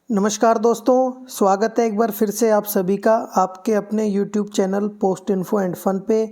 नमस्कार दोस्तों, स्वागत है एक बार फिर से आप सभी का आपके अपने YouTube channel Post Info and Fun पे।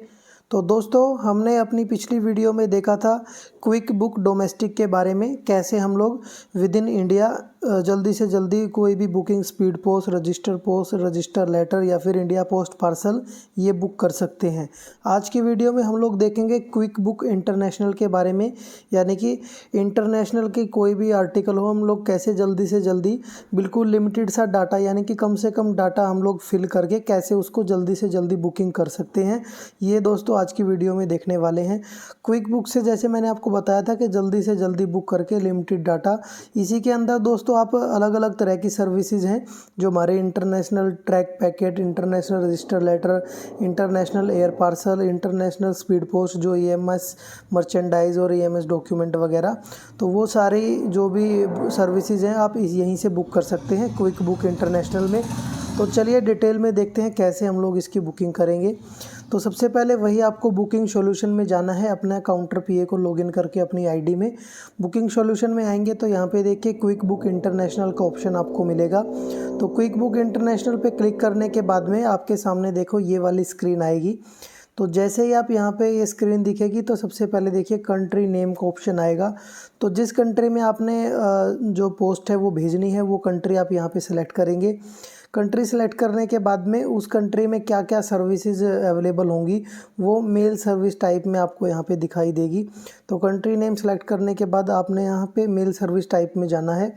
तो दोस्तों, हमने अपनी पिछली वीडियो में देखा था क्विक बुक डोमेस्टिक के बारे में, कैसे हम लोग विद इन इंडिया जल्दी से जल्दी कोई भी booking speed post, register letter या फिर इंडिया पोस्ट पार्सल ये बुक कर सकते हैं। आज की वीडियो में हम लोग देखेंगे क्विक बुक इंटरनेशनल के बारे में, यानी कि इंटरनेशनल की कोई भी आर्टिकल हो हम लोग कैसे जल्दी से जल्दी बिल्कुल लिमिटेड सा डाटा, यानी कि कम से कम डाटा हम लोग फिल करके कैसे उसको जल्दी से जल्दी बुकिंग कर सकते हैं। ये दोस्तों आज की वीडियो में देखने वाले हैं। क्विक बुक से जैसे मैंने आपको बताया था कि जल्दी से जल्दी बुक करके लिमिटेड डाटा, इसी के अंदर दोस्तों आप अलग अलग तरह की सर्विसेज हैं जो हमारे international track packet, international register letter, international air parcel, international speed post, जो ईएमएस मर्चेंडाइज और ईएमएस डॉक्यूमेंट वगैरह, तो वो सारी जो भी सर्विसेज हैं आप यहीं से बुक कर सकते हैं क्विक बुक इंटरनेशनल में। तो चलिए डिटेल में देखते हैं कैसे हम लोग इसकी बुकिंग करेंगे। तो सबसे पहले वही आपको बुकिंग सॉल्यूशन में जाना है, अपना काउंटर पीए को लॉगिन करके अपनी आईडी में बुकिंग सॉल्यूशन में आएंगे तो यहाँ पे देखिए क्विक बुक इंटरनेशनल का ऑप्शन आपको मिलेगा। तो क्विक बुक इंटरनेशनल पे क्लिक करने के बाद में आपके सामने देखो ये वाली स्क्रीन आएगी। तो जैसे ही आप यहाँ पे ये स्क्रीन दिखेगी तो सबसे पहले देखिए कंट्री नेम का ऑप्शन आएगा। तो जिस कंट्री में आपने जो पोस्ट है वो भेजनी है वो कंट्री आप यहाँ पे सिलेक्ट करेंगे। कंट्री सेलेक्ट करने के बाद में उस कंट्री में क्या क्या सर्विसेज अवेलेबल होंगी वो मेल सर्विस टाइप में आपको यहाँ पे दिखाई देगी। तो कंट्री नेम सेलेक्ट करने के बाद आपने यहाँ पे मेल सर्विस टाइप में जाना है।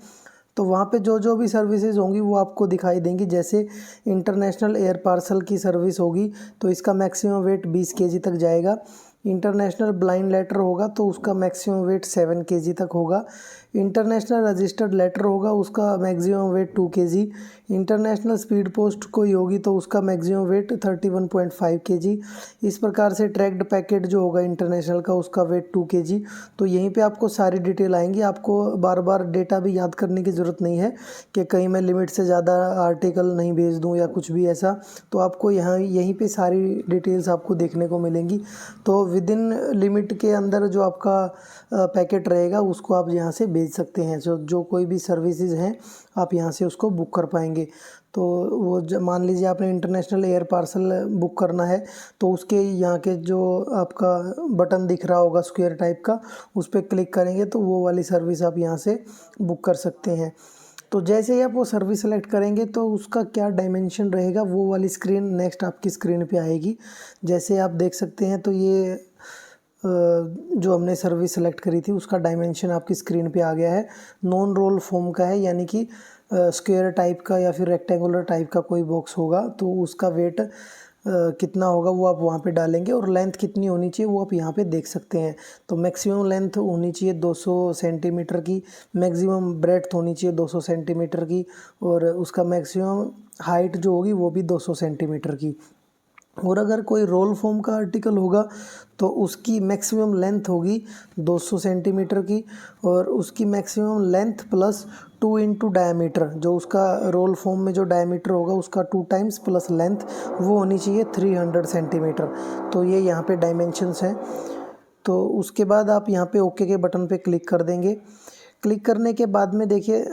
तो वहाँ पे जो जो भी सर्विसेज होंगी वो आपको दिखाई देंगी। जैसे इंटरनेशनल एयर पार्सल की सर्विस होगी तो इसका मैक्सिमम वेट 20 केजी तक जाएगा। इंटरनेशनल ब्लाइंड लेटर होगा तो उसका मैक्सिमम वेट 7 केजी तक होगा। इंटरनेशनल रजिस्टर्ड लेटर होगा उसका maximum weight 2 KG. International speed post कोई होगी तो उसका मैक्सिमम वेट 31.5 केजी। इस प्रकार से ट्रैक्ड पैकेट जो होगा इंटरनेशनल का उसका वेट 2 केजी। तो यहीं पे आपको सारी डिटेल आएंगी। आपको बार बार डेटा भी याद करने की ज़रूरत नहीं है कि कहीं मैं लिमिट से ज़्यादा आर्टिकल नहीं भेज दूँ या कुछ भी ऐसा। तो आपको यहीं पे सारी डिटेल्स आपको देखने को मिलेंगी। तो विद इन लिमिट के अंदर जो आपका पैकेट रहेगा उसको आप यहाँ से भेज सकते हैं। जो कोई भी सर्विसेज हैं आप यहाँ से उसको बुक कर पाएंगे। तो वो मान लीजिए आपने इंटरनेशनल एयर पार्सल बुक करना है तो उसके यहाँ के जो आपका बटन दिख रहा होगा स्क्वायर टाइप का, उस पर क्लिक करेंगे तो वो वाली सर्विस आप यहाँ से बुक कर सकते हैं। तो जैसे ही आप वो सर्विस सेलेक्ट करेंगे तो उसका क्या डायमेंशन रहेगा वो वाली स्क्रीन नेक्स्ट आपकी स्क्रीन पे आएगी। जैसे आप देख सकते हैं तो ये जो हमने सर्विस सेलेक्ट करी थी उसका डायमेंशन आपकी स्क्रीन पे आ गया है। नॉन रोल फॉर्म का है, यानी कि स्क्वायर टाइप का या फिर रेक्टेंगुलर टाइप का कोई बॉक्स होगा तो उसका वेट कितना होगा वो आप वहाँ पे डालेंगे और लेंथ कितनी होनी चाहिए वो आप यहाँ पे देख सकते हैं। तो मैक्सिमम लेंथ होनी चाहिए 200 सेंटीमीटर की, मैक्सिमम ब्रेड्थ होनी चाहिए 200 सेंटीमीटर की और उसका मैक्सिमम हाइट जो होगी वो भी 200 सेंटीमीटर की। और अगर कोई रोल फॉर्म का आर्टिकल होगा तो उसकी मैक्सिमम लेंथ होगी 200 सेंटीमीटर की और उसकी maximum length plus 2 into diameter, जो उसका रोल फॉर्म में जो डायमीटर होगा उसका 2 टाइम्स प्लस लेंथ वो होनी चाहिए 300 सेंटीमीटर। तो ये यहाँ पे डायमेंशंस हैं। तो उसके बाद आप यहाँ पे ओके के बटन पे क्लिक कर देंगे। क्लिक करने के बाद में देखिए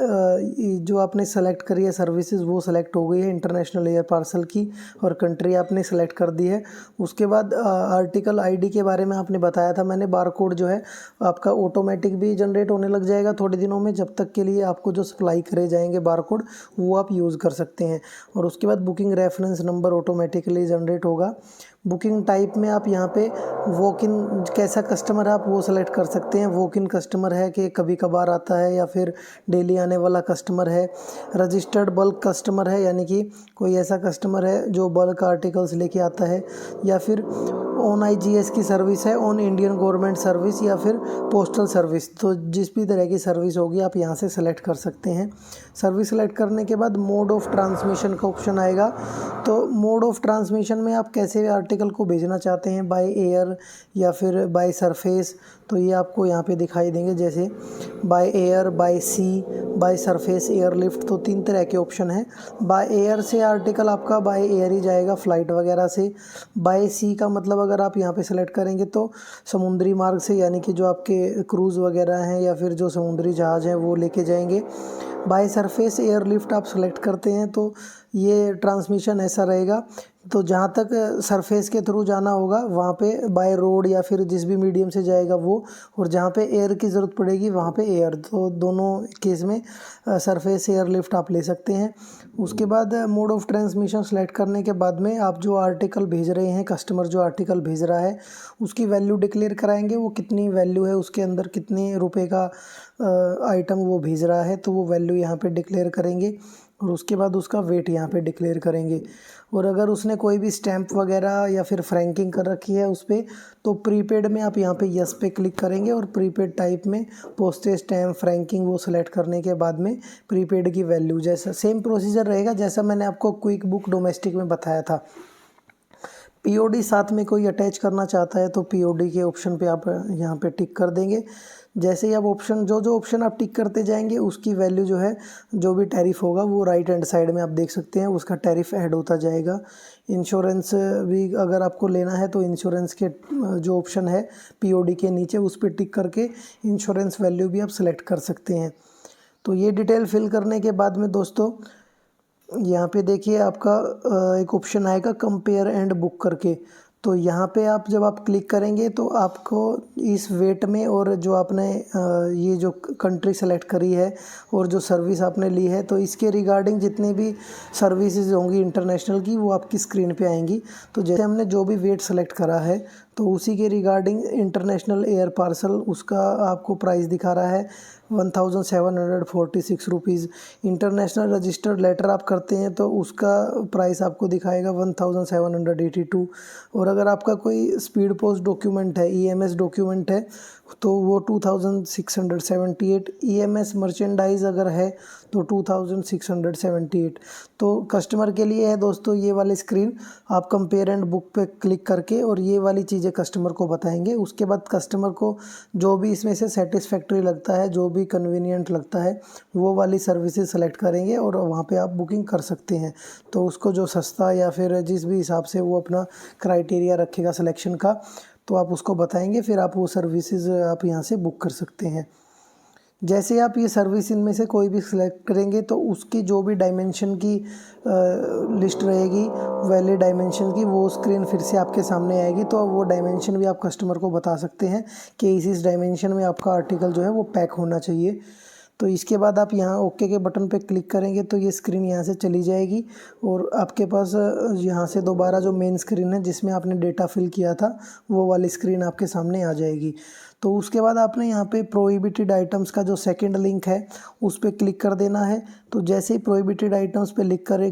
जो आपने सेलेक्ट करी है सर्विसेज वो सेलेक्ट हो गई है इंटरनेशनल एयर पार्सल की और कंट्री आपने सेलेक्ट कर दी है। उसके बाद आर्टिकल आईडी के बारे में आपने बताया था मैंने, बारकोड जो है आपका ऑटोमेटिक भी जनरेट होने लग जाएगा थोड़े दिनों में, जब तक के लिए आपको जो सप्लाई करे जाएंगे बारकोड वो आप यूज़ कर सकते हैं। और उसके बाद booking reference number automatically generate होगा। बुकिंग टाइप में आप यहाँ पे वॉक इन, कैसा कस्टमर है आप वो सेलेक्ट कर सकते हैं। वॉक इन कस्टमर है कि कभी कभार आता है या फिर डेली आने वाला कस्टमर है। रजिस्टर्ड बल्क कस्टमर है, यानी कि कोई ऐसा कस्टमर है जो बल्क आर्टिकल्स लेके आता है, या फिर ऑन आईजीएस की सर्विस है, ऑन इंडियन गवर्नमेंट सर्विस या फिर पोस्टल सर्विस। तो जिस भी तरह की सर्विस होगी आप यहाँ से सेलेक्ट कर सकते हैं। सर्विस सेलेक्ट करने के बाद मोड ऑफ ट्रांसमिशन का ऑप्शन आएगा। तो मोड ऑफ ट्रांसमिशन में आप कैसे आर्टिकल को भेजना चाहते हैं, बाय एयर या फिर बाय सरफेस, तो ये आपको यहाँ पे दिखाई देंगे। जैसे by air, by sea, by surface, airlift, तो 3 तरह के ऑप्शन हैं। बाय एयर से आर्टिकल आपका बाय एयर ही जाएगा फ्लाइट वगैरह से। बाय सी का मतलब अगर आप यहाँ पे सेलेक्ट करेंगे तो समुद्री मार्ग से, यानी कि जो आपके क्रूज़ वगैरह हैं या फिर जो समुद्री जहाज़ हैं वो लेके जाएंगे। बाय सरफेस एयरलिफ्ट आप सेलेक्ट करते हैं तो ये ट्रांसमिशन ऐसा रहेगा। तो जहाँ तक सरफेस के थ्रू जाना होगा वहाँ पे बाय रोड या फिर जिस भी मीडियम से जाएगा वो, और जहाँ पे एयर की ज़रूरत पड़ेगी वहाँ पे एयर। तो दोनों केस में सरफेस एयरलिफ्ट आप ले सकते हैं। उसके बाद मोड ऑफ ट्रांसमिशन सेलेक्ट करने के बाद में आप जो आर्टिकल भेज रहे हैं, कस्टमर जो आर्टिकल भेज रहा है उसकी वैल्यू डिक्लेयर कराएंगे, वो कितनी वैल्यू है, उसके अंदर कितने रुपए का आइटम वो भेज रहा है, तो वो वैल्यू यहाँ पे डिक्लेयर करेंगे और उसके बाद उसका वेट यहाँ पे डिक्लेयर करेंगे। और अगर उसने कोई भी स्टैंप वगैरह या फिर फ्रैंकिंग कर रखी है उस पर, तो प्रीपेड में आप यहाँ पे यस पे क्लिक करेंगे और प्रीपेड टाइप में पोस्टेज स्टैम्प फ्रैंकिंग वो सेलेक्ट करने के बाद में प्रीपेड की वैल्यू, जैसा सेम प्रोसीजर रहेगा जैसा मैंने आपको क्विक बुक डोमेस्टिक में बताया था। पीओडी साथ में कोई अटैच करना चाहता है तो पीओडी के ऑप्शन पे आप यहाँ पे टिक कर देंगे। जैसे ही आप ऑप्शन जो ऑप्शन आप टिक करते जाएंगे उसकी वैल्यू जो है, जो भी टैरिफ होगा वो राइट हैंड साइड में आप देख सकते हैं उसका टैरिफ ऐड होता जाएगा। इंश्योरेंस भी अगर आपको लेना है तो इंश्योरेंस के जो ऑप्शन है पीओडी के नीचे उस पर टिक करके इंश्योरेंस वैल्यू भी आप सेलेक्ट कर सकते हैं। तो ये डिटेल फिल करने के बाद में दोस्तों यहाँ पे देखिए आपका एक ऑप्शन आएगा कंपेयर एंड बुक करके। तो यहाँ पे आप जब आप क्लिक करेंगे तो आपको इस वेट में और जो आपने ये जो कंट्री सेलेक्ट करी है और जो सर्विस आपने ली है तो इसके रिगार्डिंग जितनी भी सर्विसेज होंगी इंटरनेशनल की वो आपकी स्क्रीन पे आएंगी। तो जैसे हमने जो भी वेट सेलेक्ट करा है तो उसी के रिगार्डिंग इंटरनेशनल एयर पार्सल उसका आपको प्राइस दिखा रहा है 1746 रुपीज़। इंटरनेशनल रजिस्टर्ड लेटर आप करते हैं तो उसका प्राइस आपको दिखाएगा 1782। और अगर आपका कोई स्पीड पोस्ट डॉक्यूमेंट है, ईएमएस डॉक्यूमेंट है तो वो 2678। ईएमएस मर्चेंडाइज अगर है तो 2678। तो कस्टमर के लिए है दोस्तों ये वाली स्क्रीन। आप कंपेयर एंड बुक पे क्लिक करके और ये वाली चीज़ें कस्टमर को बताएंगे। उसके बाद कस्टमर को जो भी इसमें से सेटिस्फैक्ट्री लगता है, जो भी कन्वीनियंट लगता है वो वाली सर्विसेज सेलेक्ट करेंगे और वहाँ पे आप बुकिंग कर सकते हैं। तो उसको जो सस्ता या फिर जिस भी हिसाब से वो अपना क्राइटेरिया रखेगा सिलेक्शन का तो आप उसको बताएंगे, फिर आप वो सर्विसेज आप यहाँ से बुक कर सकते हैं। जैसे आप ये सर्विस इनमें से कोई भी सिलेक्ट करेंगे तो उसकी जो भी डायमेंशन की लिस्ट रहेगी, वैलिड डायमेंशन की, वो स्क्रीन फिर से आपके सामने आएगी। तो वो डायमेंशन भी आप कस्टमर को बता सकते हैं कि इस डायमेंशन में आपका आर्टिकल जो है वो पैक होना चाहिए। तो इसके बाद आप यहाँ ओके के बटन पे क्लिक करेंगे तो ये स्क्रीन यहाँ से चली जाएगी और आपके पास यहाँ से दोबारा जो मेन स्क्रीन है जिसमें आपने डेटा फिल किया था वो वाली स्क्रीन आपके सामने आ जाएगी। तो उसके बाद आपने यहाँ पे प्रोहिबिटेड आइटम्स का जो सेकंड लिंक है उस पर क्लिक कर देना है। तो जैसे ही प्रोहिबिटेड आइटम्स पे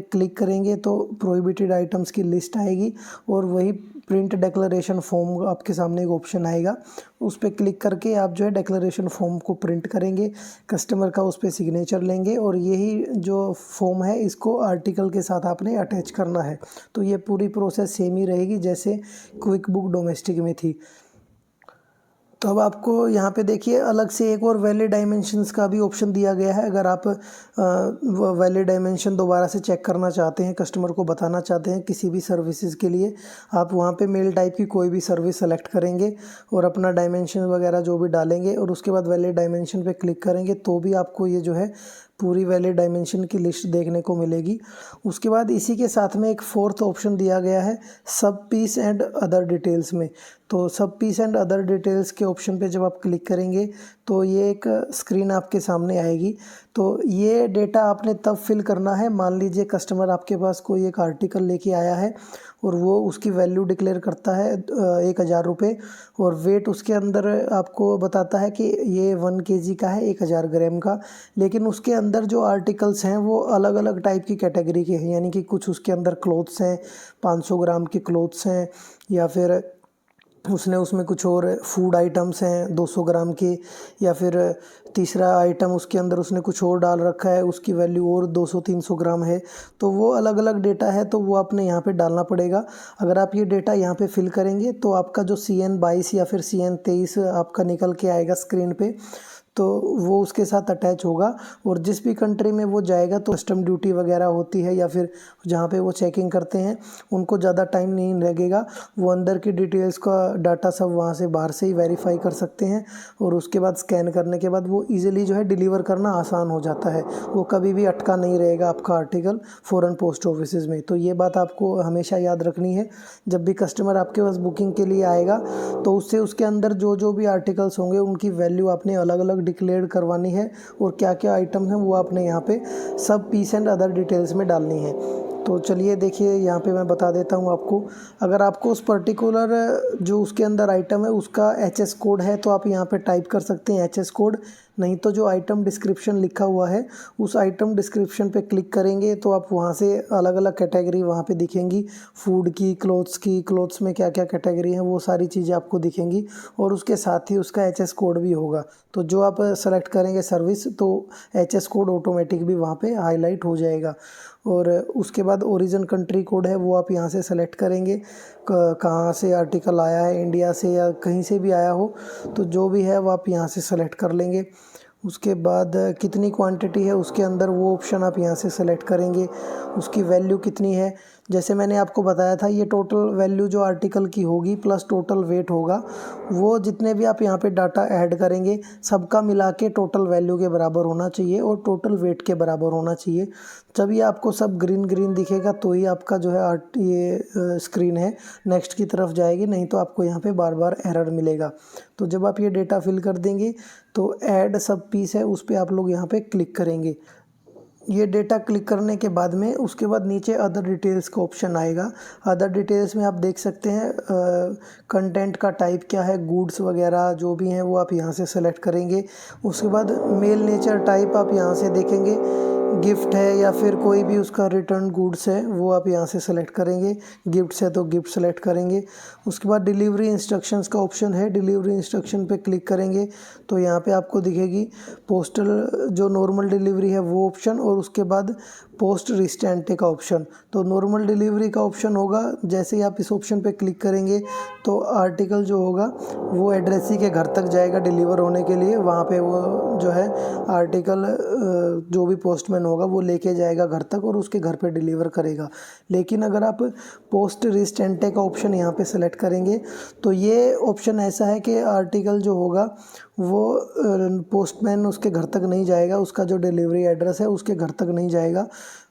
क्लिक करेंगे तो प्रोहिबिटेड आइटम्स की लिस्ट आएगी और वही प्रिंट डिक्लेरेशन फॉर्म आपके सामने एक ऑप्शन आएगा, उस पर क्लिक करके आप जो है डिक्लेरेशन फॉर्म को प्रिंट करेंगे, कस्टमर का उस पर सिग्नेचर लेंगे और यही जो फॉर्म है इसको आर्टिकल के साथ आपने अटैच करना है। तो ये पूरी प्रोसेस सेम ही रहेगी जैसे क्विक बुक डोमेस्टिक में थी। तो अब आपको यहाँ पे देखिए अलग से एक और वैलिड डायमेंशंस का भी ऑप्शन दिया गया है। अगर आप वैलिड डायमेंशन दोबारा से चेक करना चाहते हैं, कस्टमर को बताना चाहते हैं किसी भी सर्विसेज के लिए, आप वहाँ पे मेल टाइप की कोई भी सर्विस सेलेक्ट करेंगे और अपना डायमेंशन वगैरह जो भी डालेंगे और उसके बाद वैलिड डायमेंशन पे क्लिक करेंगे तो भी आपको ये जो है पूरी वैलिड डायमेंशन की लिस्ट देखने को मिलेगी। उसके बाद इसी के साथ में एक फोर्थ ऑप्शन दिया गया है सब पीस एंड अदर डिटेल्स में। तो सब पीस एंड अदर डिटेल्स के ऑप्शन पे जब आप क्लिक करेंगे तो ये एक स्क्रीन आपके सामने आएगी। तो ये डेटा आपने तब फिल करना है, मान लीजिए कस्टमर आपके पास कोई एक आर्टिकल लेके आया है और वो उसकी वैल्यू डिक्लेयर करता है 1000 रुपये और वेट उसके अंदर आपको बताता है कि ये 1 kg का है, 1000 ग्राम का, लेकिन उसके अंदर जो आर्टिकल्स हैं वो अलग अलग टाइप की कैटेगरी के हैं। यानी कि कुछ उसके अंदर क्लोथ्स हैं, 500 ग्राम के क्लोथ्स हैं, या फिर उसने उसमें कुछ और फूड आइटम्स हैं 200 ग्राम के, या फिर तीसरा आइटम उसके अंदर उसने कुछ और डाल रखा है उसकी वैल्यू और 200-300 ग्राम है। तो वो अलग अलग डेटा है तो वो आपने यहाँ पे डालना पड़ेगा। अगर आप ये डेटा यहाँ पे फिल करेंगे तो आपका जो CN 22 या फिर CN 23 आपका निकल के आएगा स्क्रीन पे। तो वो उसके साथ अटैच होगा और जिस भी कंट्री में वो जाएगा तो कस्टम ड्यूटी वगैरह होती है या फिर जहाँ पे वो चेकिंग करते हैं उनको ज़्यादा टाइम नहीं लगेगा। वो अंदर की डिटेल्स का डाटा सब वहाँ से बाहर से ही वेरीफाई कर सकते हैं और उसके बाद स्कैन करने के बाद वो ईजिली जो है डिलीवर करना आसान हो जाता है। वो कभी भी अटका नहीं रहेगा आपका आर्टिकल फ़ॉरेन पोस्ट ऑफिसेज़ में। तो ये बात आपको हमेशा याद रखनी है। जब भी कस्टमर आपके पास बुकिंग के लिए आएगा तो उससे उसके अंदर जो जो भी आर्टिकल्स होंगे उनकी वैल्यू आपने अलग अलग डिक्लेयर करवानी है और क्या क्या आइटम है वो आपने यहाँ पे सब पीस एंड अदर डिटेल्स में डालनी है। तो चलिए देखिए यहाँ पे मैं बता देता हूँ आपको। अगर आपको उस पर्टिकुलर जो उसके अंदर आइटम है उसका एचएस कोड है तो आप यहाँ पे टाइप कर सकते हैं एचएस कोड, नहीं तो जो आइटम डिस्क्रिप्शन लिखा हुआ है उस आइटम डिस्क्रिप्शन पे क्लिक करेंगे तो आप वहाँ से अलग अलग कैटेगरी वहाँ पे दिखेंगी, फूड की, क्लोथ्स में क्या क्या कैटेगरी है वो सारी चीज़ें आपको दिखेंगी और उसके साथ ही उसका एचएस कोड भी होगा। तो जो आप सेलेक्ट करेंगे सर्विस तो एचएस कोड ऑटोमेटिक भी वहाँ पे हाईलाइट हो जाएगा। और उसके बाद ओरिजिन कंट्री कोड है वो आप यहाँ से सेलेक्ट करेंगे, कहाँ से आर्टिकल आया है, इंडिया से या कहीं से भी आया हो तो जो भी है वो आप यहाँ से सेलेक्ट कर लेंगे। उसके बाद कितनी क्वांटिटी है उसके अंदर वो ऑप्शन आप यहाँ से सेलेक्ट करेंगे। उसकी वैल्यू कितनी है, जैसे मैंने आपको बताया था ये टोटल वैल्यू जो आर्टिकल की होगी प्लस टोटल वेट होगा, वो जितने भी आप यहाँ पे डाटा ऐड करेंगे सबका मिला के टोटल वैल्यू के बराबर होना चाहिए और टोटल वेट के बराबर होना चाहिए। जब ये आपको सब ग्रीन ग्रीन दिखेगा तो ही आपका जो है ये स्क्रीन है नेक्स्ट की तरफ जाएगी, नहीं तो आपको यहाँ पे बार बार एरर मिलेगा। तो जब आप ये डेटा फिल कर देंगे तो ऐड सब पीस है उस पर आप लोग यहाँ पे क्लिक करेंगे। ये डेटा क्लिक करने के बाद में उसके बाद नीचे अदर डिटेल्स का ऑप्शन आएगा। अदर डिटेल्स में आप देख सकते हैं कंटेंट का टाइप क्या है, गुड्स वगैरह जो भी हैं वो आप यहाँ से सेलेक्ट करेंगे। उसके बाद मेल नेचर टाइप आप यहाँ से देखेंगे, गिफ्ट है या फिर कोई भी उसका रिटर्न गुड्स है वो आप यहाँ से सेलेक्ट करेंगे, गिफ्ट्स है तो गिफ्ट सेलेक्ट करेंगे। उसके बाद डिलीवरी इंस्ट्रक्शंस का ऑप्शन है, डिलीवरी इंस्ट्रक्शन पे क्लिक करेंगे तो यहाँ पे आपको दिखेगी पोस्टल जो नॉर्मल डिलीवरी है वो ऑप्शन और उसके बाद पोस्ट रिस्टेंटे का ऑप्शन। तो नॉर्मल डिलीवरी का ऑप्शन होगा, जैसे ही आप इस ऑप्शन पे क्लिक करेंगे तो आर्टिकल जो होगा वो एड्रेसी के घर तक जाएगा डिलीवर होने के लिए। वहाँ पे वो जो है आर्टिकल जो भी पोस्टमैन होगा वो लेके जाएगा घर तक और उसके घर पे डिलीवर करेगा। लेकिन अगर आप पोस्ट रिस्टेंटे का ऑप्शन यहाँ पे सेलेक्ट करेंगे तो ये ऑप्शन ऐसा है कि आर्टिकल जो होगा वो पोस्टमैन उसके घर तक नहीं जाएगा, उसका जो डिलीवरी एड्रेस है उसके घर तक नहीं जाएगा।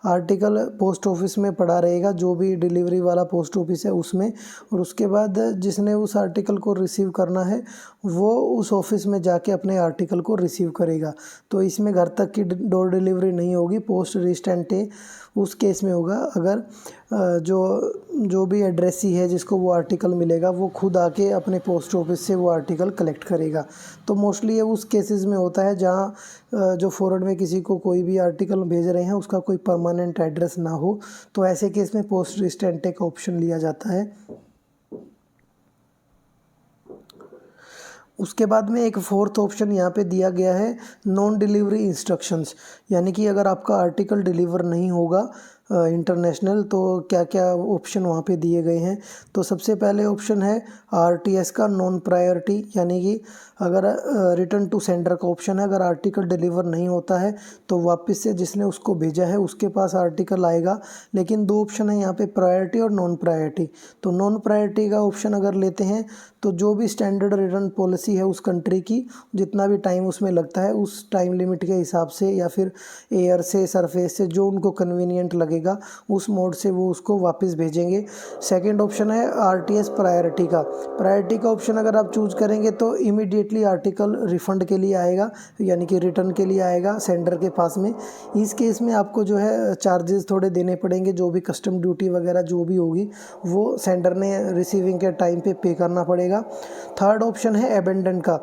आर्टिकल पोस्ट ऑफिस में पड़ा रहेगा, जो भी डिलीवरी वाला पोस्ट ऑफिस है उसमें, और उसके बाद जिसने उस आर्टिकल को रिसीव करना है वो उस ऑफिस में जाके अपने आर्टिकल को रिसीव करेगा। तो इसमें घर तक की डोर डिलीवरी नहीं होगी, पोस्ट रिस्टेंटे उस केस में होगा अगर जो भी एड्रेसी है जिसको वो आर्टिकल मिलेगा वो खुद आके अपने पोस्ट ऑफिस से वो आर्टिकल कलेक्ट करेगा। तो मोस्टली ये उस केसेस में होता है जहाँ जो फॉरवर्ड में किसी को कोई भी आर्टिकल भेज रहे हैं उसका कोई परमानेंट एड्रेस ना हो, तो ऐसे केस में पोस्ट रिस्टेंटे का ऑप्शन लिया जाता है। उसके बाद में एक फोर्थ ऑप्शन यहाँ पे दिया गया है, नॉन डिलीवरी इंस्ट्रक्शंस, यानी कि अगर आपका आर्टिकल डिलीवर नहीं होगा इंटरनेशनल तो क्या क्या ऑप्शन वहाँ पे दिए गए हैं। तो सबसे पहले ऑप्शन है आरटीएस का नॉन प्रायोरिटी, यानी कि अगर रिटर्न टू सेंडर का ऑप्शन है, अगर आर्टिकल डिलीवर नहीं होता है तो वापस से जिसने उसको भेजा है उसके पास आर्टिकल आएगा। लेकिन दो ऑप्शन है यहाँ पे, प्रायोरिटी और नॉन प्रायोरिटी। तो नॉन प्रायोरिटी का ऑप्शन अगर लेते हैं तो जो भी स्टैंडर्ड रिटर्न पॉलिसी है उस कंट्री की, जितना भी टाइम उसमें लगता है उस टाइम लिमिट के हिसाब से या फिर एयर से सरफेस से जो उनको कन्वीनियंट लगेगा उस मोड से वो उसको वापस भेजेंगे। सेकंड ऑप्शन है आरटीएस प्रायोरिटी का। प्रायोरिटी का ऑप्शन अगर आप चूज़ करेंगे तो इमीडिएटली आर्टिकल रिफंड के लिए आएगा, यानी कि रिटर्न के लिए आएगा सेंडर के पास में। इस केस में आपको जो है चार्जेस थोड़े देने पड़ेंगे, जो भी कस्टम ड्यूटी वगैरह जो भी होगी वो सेंडर ने रिसीविंग के टाइम पे पे करना पड़ेगा। थर्ड ऑप्शन है एबेंडन का।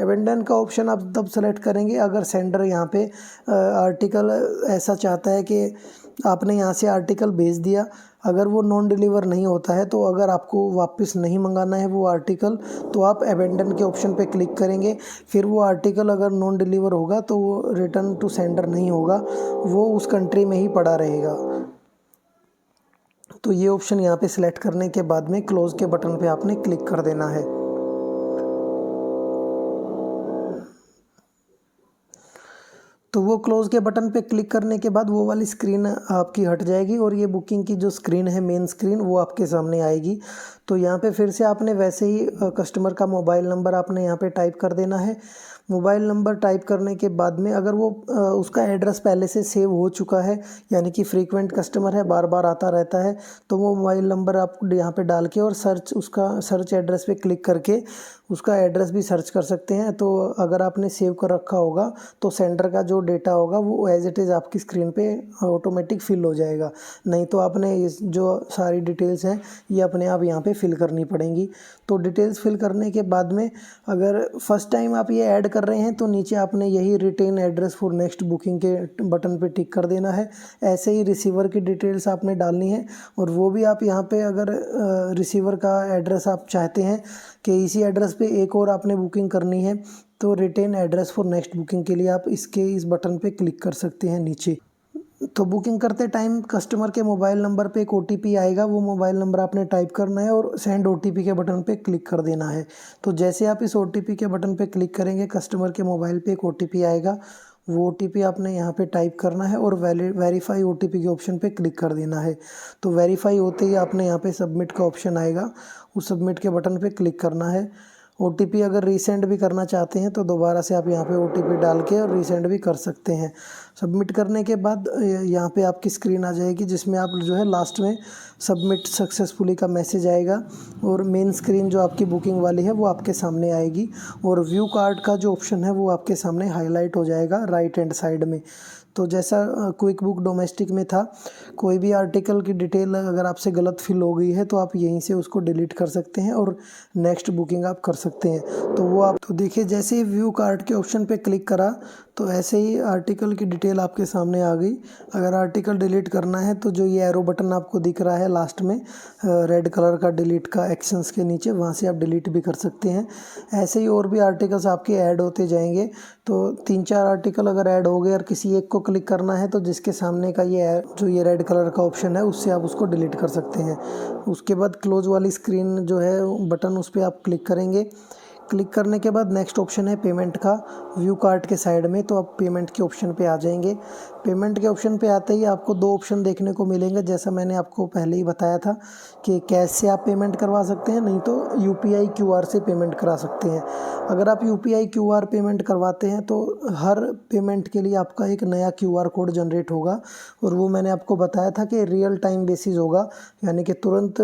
एबेंडन का ऑप्शन आप तब सेलेक्ट करेंगे अगर सेंडर यहाँ पे आर्टिकल ऐसा चाहता है कि आपने यहाँ से आर्टिकल भेज दिया, अगर वो नॉन डिलीवर नहीं होता है तो अगर आपको वापस नहीं मंगाना है वो आर्टिकल तो आप एबेंडन के ऑप्शन पे क्लिक करेंगे। फिर वो आर्टिकल अगर नॉन डिलीवर होगा तो वो रिटर्न टू सेंडर नहीं होगा, वो उस कंट्री में ही पड़ा रहेगा। तो ये ऑप्शन यहाँ पे सिलेक्ट करने के बाद में क्लोज के बटन पे आपने क्लिक कर देना है। तो वो क्लोज़ के बटन पे क्लिक करने के बाद वो वाली स्क्रीन आपकी हट जाएगी और ये बुकिंग की जो स्क्रीन है मेन स्क्रीन वो आपके सामने आएगी। तो यहाँ पे फिर से आपने वैसे ही कस्टमर का मोबाइल नंबर आपने यहाँ पे टाइप कर देना है। मोबाइल नंबर टाइप करने के बाद में अगर वो उसका एड्रेस पहले से सेव हो चुका है, यानी कि फ्रीक्वेंट कस्टमर है, बार बार आता रहता है, तो वो मोबाइल नंबर आप यहाँ पे डाल के और सर्च एड्रेस पे क्लिक करके उसका एड्रेस भी सर्च कर सकते हैं। तो अगर आपने सेव कर रखा होगा तो सेंडर का जो डेटा होगा वो एज इट इज़ आपकी स्क्रीन पे ऑटोमेटिक फिल हो जाएगा। नहीं तो आपने इस जो सारी डिटेल्स हैं ये अपने आप यहाँ पे फिल करनी पड़ेंगी। तो डिटेल्स फिल करने के बाद में अगर फर्स्ट टाइम आप ये ऐड कर रहे हैं तो नीचे आपने यही return address for next booking के बटन पे टिक कर देना है। ऐसे ही रिसीवर की डिटेल्स आपने डालनी है और वो भी आप यहाँ पे अगर रिसीवर का एड्रेस आप चाहते हैं कि इसी एड्रेस पे एक और आपने बुकिंग करनी है तो return address for next booking के लिए आप इस बटन पे क्लिक कर सकते हैं नीचे। तो बुकिंग करते टाइम कस्टमर के मोबाइल नंबर पे एक OTP आएगा, वो मोबाइल नंबर आपने टाइप करना है और सेंड OTP के बटन पे क्लिक कर देना है। तो जैसे आप इस OTP के बटन पे क्लिक करेंगे कस्टमर के मोबाइल पे एक OTP आएगा, वो OTP आपने यहाँ पे टाइप करना है और वेरीफाई OTP के ऑप्शन पे क्लिक कर देना है। तो वेरीफाई होते ही आपने यहाँ पे सबमिट का ऑप्शन आएगा, उस सबमिट के बटन पे क्लिक करना है। OTP अगर रीसेंड भी करना चाहते हैं तो दोबारा से आप यहाँ पे OTP डाल के और रीसेंड भी कर सकते हैं। सबमिट करने के बाद यहाँ पे आपकी स्क्रीन आ जाएगी जिसमें आप जो है लास्ट में सबमिट सक्सेसफुली का मैसेज आएगा और मेन स्क्रीन जो आपकी बुकिंग वाली है वो आपके सामने आएगी और व्यू कार्ड का जो ऑप्शन है वो आपके सामने हाईलाइट हो जाएगा राइट हैंड साइड में। तो जैसा क्विक बुक डोमेस्टिक में था, कोई भी आर्टिकल की डिटेल अगर आपसे गलत फिल हो गई है तो आप यहीं से उसको डिलीट कर सकते हैं और नेक्स्ट बुकिंग आप कर सकते हैं। तो वो आप तो देखिए जैसे ही व्यू कार्ड के ऑप्शन पे क्लिक करा तो ऐसे ही आर्टिकल की डिटेल आपके सामने आ गई। अगर आर्टिकल डिलीट करना है तो जो ये एरो बटन आपको दिख रहा है लास्ट में रेड कलर का डिलीट का एक्शंस के नीचे, वहाँ से आप डिलीट भी कर सकते हैं। ऐसे ही और भी आर्टिकल्स आपके ऐड होते जाएंगे। तो 3-4 आर्टिकल अगर ऐड हो गए और किसी एक को क्लिक करना है तो जिसके सामने का ये रेड कलर का ऑप्शन है उससे आप उसको डिलीट कर सकते हैं। उसके बाद क्लोज वाली स्क्रीन जो है बटन उस पर आप क्लिक करेंगे। क्लिक करने के बाद नेक्स्ट ऑप्शन है पेमेंट का व्यू कार्ट के साइड में, तो आप पेमेंट के ऑप्शन पे आ जाएंगे। पेमेंट के ऑप्शन पे आते ही आपको 2 ऑप्शन देखने को मिलेंगे, जैसा मैंने आपको पहले ही बताया था कि कैश से आप पेमेंट करवा सकते हैं, नहीं तो UPI QR से पेमेंट करा सकते हैं। अगर आप UPI QR पेमेंट करवाते हैं तो हर पेमेंट के लिए आपका एक नया QR कोड जनरेट होगा और वो मैंने आपको बताया था कि रियल टाइम बेसिस होगा, यानी कि तुरंत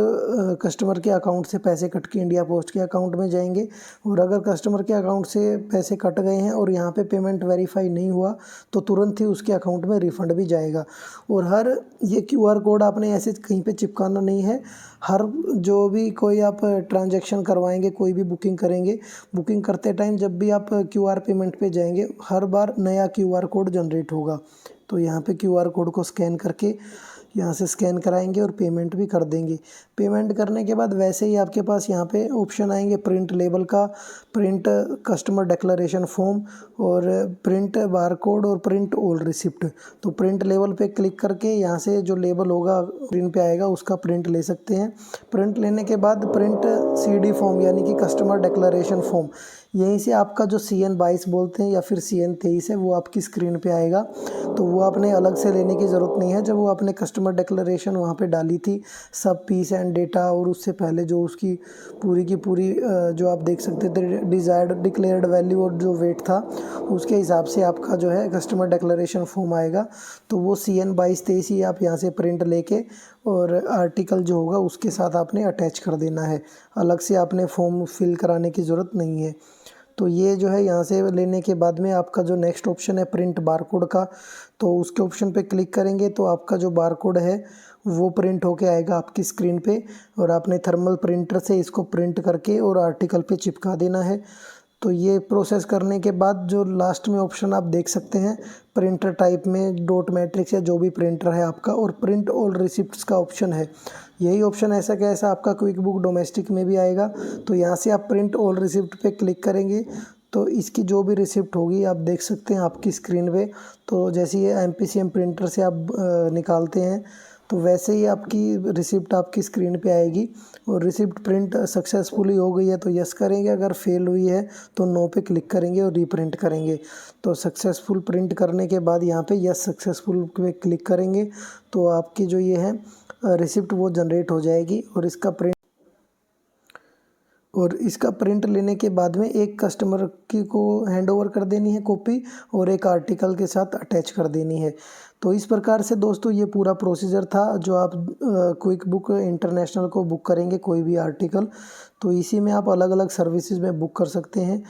कस्टमर के अकाउंट से पैसे कट के इंडिया पोस्ट के अकाउंट में जाएंगे। और अगर कस्टमर के अकाउंट से पैसे कट गए हैं और यहाँ पे पेमेंट वेरीफाई नहीं हुआ तो तुरंत ही उसके अकाउंट में रिफ़ंड भी जाएगा। और हर ये QR कोड आपने ऐसे कहीं पे चिपकाना नहीं है। हर जो भी कोई आप ट्रांजैक्शन करवाएंगे, कोई भी बुकिंग करेंगे, बुकिंग करते टाइम जब भी आप QR पेमेंट पे जाएंगे हर बार नया QR कोड जनरेट होगा। तो यहाँ पे QR कोड को स्कैन करके यहाँ से स्कैन कराएंगे और पेमेंट भी कर देंगे। पेमेंट करने के बाद वैसे ही आपके पास यहाँ पे ऑप्शन आएंगे प्रिंट लेबल का, प्रिंट कस्टमर डिक्लेरेशन फॉर्म और प्रिंट बारकोड और प्रिंट ऑल रिसिप्ट। तो प्रिंट लेबल पे क्लिक करके यहाँ से जो लेबल होगा स्क्रीन पे आएगा उसका प्रिंट ले सकते हैं। प्रिंट लेने के बाद प्रिंट CD फॉर्म यानी कि कस्टमर डिक्लेरेशन फॉर्म, यहीं से आपका जो CN22 बोलते हैं या फिर CN23 है वो आपकी स्क्रीन पे आएगा। तो वो आपने अलग से लेने की ज़रूरत नहीं है। जब वो आपने कस्टमर डिक्लेरेशन वहाँ पे डाली थी सब पीस एंड डेटा और उससे पहले जो उसकी पूरी की पूरी जो आप देख सकते थे डिज़ायर्ड डिक्लेयर्ड वैल्यू और जो वेट था उसके हिसाब से आपका जो है कस्टमर डिक्लेरेशन फॉर्म आएगा। तो वो CN22-23 ही आप यहाँ से प्रिंट लेके और आर्टिकल जो होगा उसके साथ आपने अटैच कर देना है, अलग से आपने फॉर्म फिल कराने की ज़रूरत नहीं है। तो ये जो है यहाँ से लेने के बाद में आपका जो नेक्स्ट ऑप्शन है प्रिंट बारकोड का, तो उसके ऑप्शन पे क्लिक करेंगे तो आपका जो बारकोड है वो प्रिंट होके आएगा आपकी स्क्रीन पे और आपने थर्मल प्रिंटर से इसको प्रिंट करके और आर्टिकल पे चिपका देना है। तो ये प्रोसेस करने के बाद जो लास्ट में ऑप्शन आप देख सकते हैं प्रिंटर टाइप में डॉट मैट्रिक्स या जो भी प्रिंटर है आपका, और प्रिंट ऑल रिसिप्ट्स का ऑप्शन है। यही ऑप्शन ऐसा कैसा आपका क्विक बुक डोमेस्टिक में भी आएगा। तो यहाँ से आप प्रिंट ऑल रिसिप्ट पे क्लिक करेंगे तो इसकी जो भी रिसिप्ट होगी आप देख सकते हैं आपकी स्क्रीन पे। तो जैसे ये MPCM प्रिंटर से आप निकालते हैं तो वैसे ही आपकी रिसिप्ट आपकी स्क्रीन पे आएगी। और रिसिप्ट प्रिंट सक्सेसफुली हो गई है तो यस करेंगे, अगर फेल हुई है तो नो पे क्लिक करेंगे और रीप्रिंट करेंगे। तो सक्सेसफुल प्रिंट करने के बाद यहाँ पे यस सक्सेसफुल पे क्लिक करेंगे तो आपकी जो ये है रिसिप्ट वो जनरेट हो जाएगी। और इसका प्रिंट लेने के बाद में एक कस्टमर की को हैंड ओवर कर देनी है कॉपी, और एक आर्टिकल के साथ अटैच कर देनी है। तो इस प्रकार से दोस्तों ये पूरा प्रोसीजर था जो आप क्विक बुक इंटरनेशनल को बुक करेंगे कोई भी आर्टिकल, तो इसी में आप अलग अलग सर्विसेज में बुक कर सकते हैं।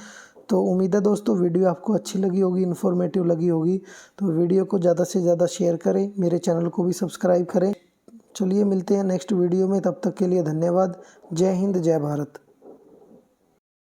तो उम्मीद है दोस्तों वीडियो आपको अच्छी लगी होगी, इन्फॉर्मेटिव लगी होगी। तो वीडियो को ज़्यादा से ज़्यादा शेयर करें, मेरे चैनल को भी सब्सक्राइब करें। चलिए मिलते हैं नेक्स्ट वीडियो में, तब तक के लिए धन्यवाद। जय हिंद, जय भारत।